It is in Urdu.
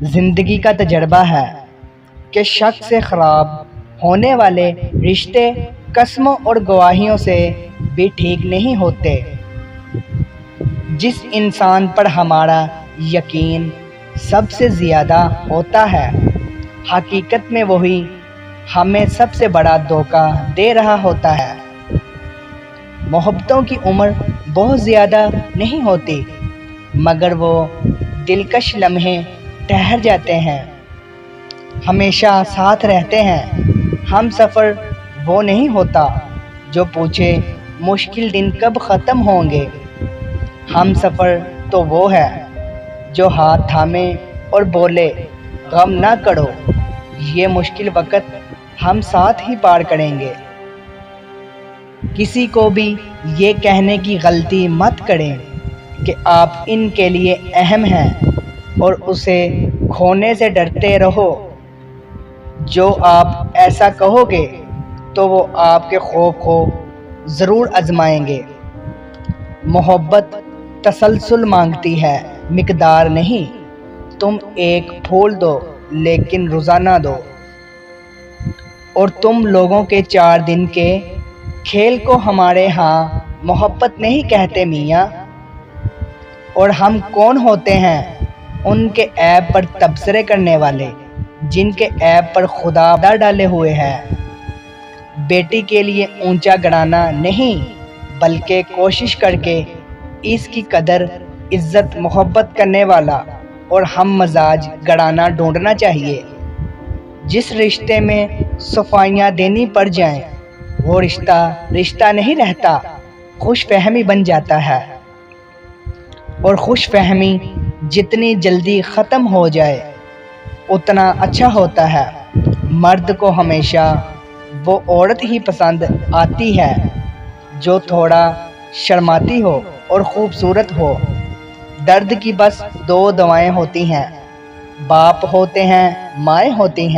زندگی کا تجربہ ہے کہ شک سے خراب ہونے والے رشتے قسموں اور گواہیوں سے بھی ٹھیک نہیں ہوتے۔ جس انسان پر ہمارا یقین سب سے زیادہ ہوتا ہے، حقیقت میں وہی ہمیں سب سے بڑا دھوکہ دے رہا ہوتا ہے۔ محبتوں کی عمر بہت زیادہ نہیں ہوتی، مگر وہ دلکش لمحے ٹھہر جاتے ہیں، ہمیشہ ساتھ رہتے ہیں۔ ہم سفر وہ نہیں ہوتا جو پوچھے مشکل دن کب ختم ہوں گے، ہم سفر تو وہ ہے جو ہاتھ تھامے اور بولے غم نہ کرو، یہ مشکل وقت ہم ساتھ ہی پار کریں گے۔ کسی کو بھی یہ کہنے کی غلطی مت کریں کہ آپ ان کے لیے اہم ہیں اور اسے کھونے سے ڈرتے رہو۔ جو آپ ایسا کہو گے تو وہ آپ کے خوف کو ضرور آزمائیں گے۔ محبت تسلسل مانگتی ہے، مقدار نہیں۔ تم ایک پھول دو لیکن روزانہ دو، اور تم لوگوں کے 4 دن کے کھیل کو ہمارے ہاں محبت نہیں کہتے میاں۔ اور ہم کون ہوتے ہیں ان کے عیب پر تبصرے کرنے والے، جن کے عیب پر خدا ڈالے ہوئے ہے۔ بیٹی کے لیے اونچا گڑانا نہیں، بلکہ کوشش کر کے اس کی قدر عزت محبت کرنے والا اور ہم مزاج گڑانا ڈھونڈنا چاہیے۔ جس رشتے میں صفائیاں دینی پڑ جائیں وہ رشتہ نہیں رہتا، خوش فہمی بن جاتا ہے، اور خوش فہمی جتنی جلدی ختم ہو جائے اتنا اچھا ہوتا ہے۔ مرد کو ہمیشہ وہ عورت ہی پسند آتی ہے جو تھوڑا شرماتی ہو اور خوبصورت ہو۔ درد کی بس 2 دوائیں ہوتی ہیں، باپ ہوتے ہیں، مائیں ہوتی ہیں۔